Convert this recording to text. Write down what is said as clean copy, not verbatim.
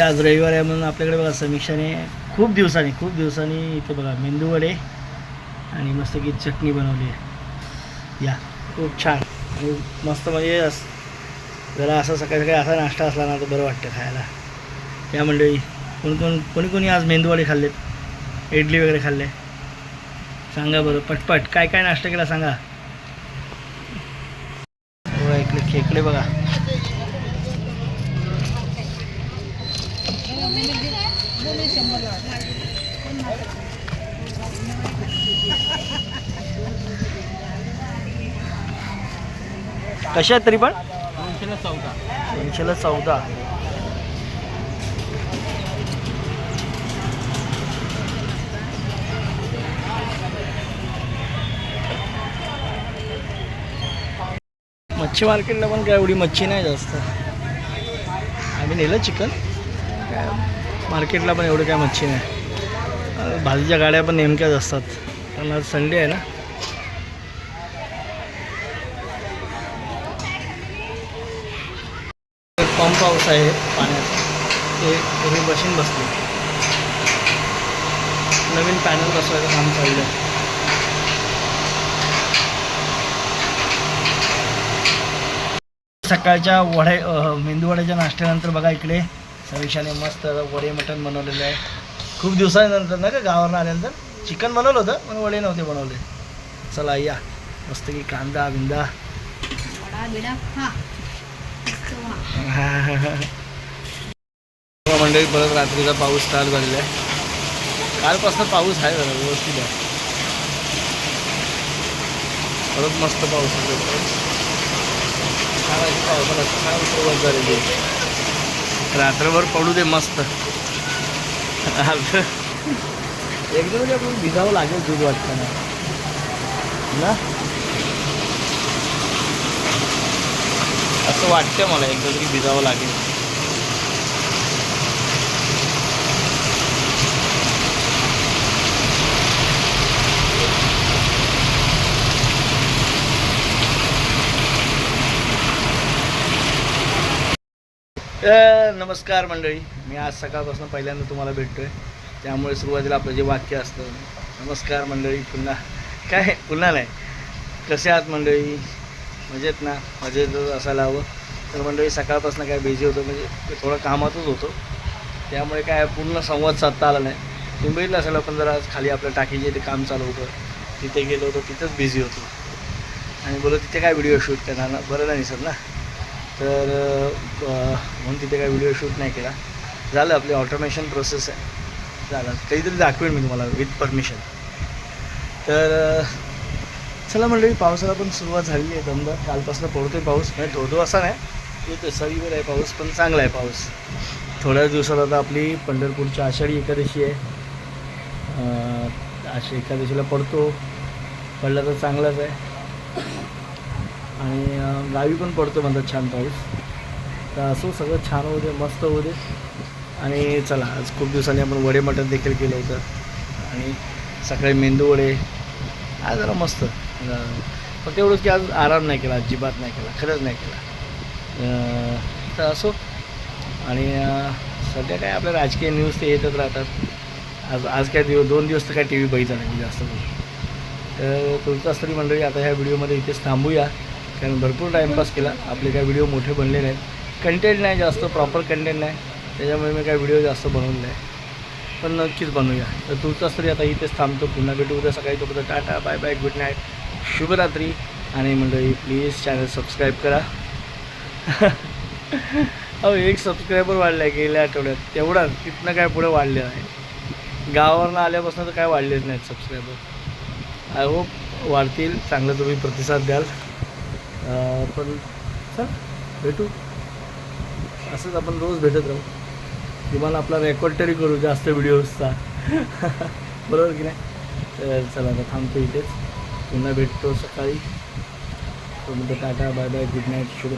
आज रविवार आहे म्हणून आपल्याकडे बघा समीक्षाने खूप दिवसांनी इथे बघा मेंदू वडे आणि मस्त की चटणी बनवली आहे. या खूप छान आणि मस्त म्हणजे जरा असं सकाळी असा नाश्ता असला ना तर बरं वाटतं खायला. या मंडळी कोणी आज मेंदू वडे खाल्लेत, इडली वगैरे खाल्ले सांगा बरं पटपट. काय काय नाश्ता केला सांगा. इकडे खेकडे बघा. कशा आहेत तरी पण 214. मच्छी मार्केटला पण काय एवढी मच्छी नाही जास्त. आम्ही नेलं चिकन, काय मार्केटला पण एवढी काय मच्छी नाही. भाजीच्या गाड्या पण नेमक्याच असतात कारण आज संडे आहे ना. पंप हाऊस आहे पाण्यात, हे मशीन बसली. नवीन पॅनल बसवायचं काम चाललं आहे. सकाळच्या मेंदू वड्याच्या नाश्त्यानंतर बघा इकडे सविशाने मस्त वडे मटण बनवलेलं आहे. खूप दिवसानंतर ना का गावावरून आल्यानंतर चिकन बनवलं होतं पण वडे नव्हते बनवले. चला या मस्त की कांदा बिंदा मंडळी. परत रात्रीचा पाऊस स्टार्ट झालेला आहे. कालपासून पाऊस आहे जरा व्यवस्थित आहे. परत मस्त पाऊस आहे. पावसाला छान सुरुवात झालेली आहे. रात्रभर पडू दे मस्त. एकदम म्हणजे आपण भिजावं लागेल दूध वाटतं ना असं वाटतं मला. एकदा तरी भिजावं लागेल. नमस्कार मंडळी. मी आज सकाळपासून पहिल्यांदा तुम्हाला भेटतो आहे, त्यामुळे सुरुवातीला आपलं जे वाक्य असतं नमस्कार मंडळी. पुन्हा नाही. कसे आहात मंडळी? मजेत ना? मजेतच असायला हवं. तर मंडळी सकाळपासून काय बिझी होतो, म्हणजे थोडं कामातच होतो, त्यामुळे काय पूर्ण संवाद साधता आला नाही. तुम्ही बघितलं असायला पण जरा खाली आपल्या टाकीचे ते काम चालू होतं, तिथे गेलो होतो, तिथंच बिझी होतो आणि बोललो तिथे काय व्हिडिओ शूट करणार ना, बरं नाही सर ना. तर म्हणून तिथे काय व्हिडिओ शूट नाही केला. झालं आपली ऑटोमेशन प्रोसेस आहे, झालं. काहीतरी दाखवेन मी तुम्हाला विथ परमिशन. तर चला मंडळी, पावसाला पण सुरुवात झालेली आहे. दमदार कालपासून पडतोय पाऊस, म्हणजे धोधो असा नाही, येतोय सरीवर आहे पाऊस, पण चांगला आहे पाऊस. थोड्याच दिवसात आता आपली पंढरपूरची आषाढी एकादशी आहे. आषाढी एकादशीला पडला तर चांगलाच आहे. आणि गावी पण पडतो म्हणतात छान पाऊस. तर असं सगळं छान होऊ दे, मस्त होऊ दे. आणि चला, आज खूप दिवसांनी आपण वडे मटण देखील केलं होतं आणि सकाळी मेंदू वडे. आज जरा मस्त, फक्त एवढंच की आज आराम नाही केला, अजिबात नाही केला, खरंच नाही केला. तर असो. आणि सध्या काय आपल्या राजकीय न्यूज ते येतच राहतात. आज काय 2 दिवस तर काय टी व्ही बघितला नाही मी जास्त करून. तर तुमचाच तरी मंडळी आता ह्या व्हिडिओमध्ये इथेच थांबूया, कारण भरपूर टाईमपास केला. आपले काय व्हिडिओ मोठे बनले नाहीत, कंटेंट नाही जास्त, प्रॉपर कंटेंट नाही, त्याच्यामुळे मी काय व्हिडिओ जास्त बनवले नाही, पण नक्कीच बनवूया. तर तुमचाच तरी आता इथेच थांबतो. पुन्हा भेटू उद्या सकाळी. तोपर्यंत tata, bye bye, good night, शुभरात्री. आणि मंडळी प्लीज चॅनल सबस्क्राईब करा. अहो 1 सबस्क्रायबर वाढला आहे गेल्या आठवड्यात, तेवढाच. तिथनं काय पुढे वाढले आहे. गावावरनं आल्यापासून तर काय वाढलेच नाहीत सबस्क्रायबर. आय होप वाढतील. चांगलं तुम्ही प्रतिसाद द्याल. पण चल भेटू, असंच आपण रोज भेटत राहू. किमान आपला रेकॉर्ड तरी करू जास्त व्हिडिओजचा. बरोबर की नाही? तर चला आता थांबतो इथेच. पुन्हा भेटतो सकाळी. तोपर्यंत tata, bye bye, good night, शुभ.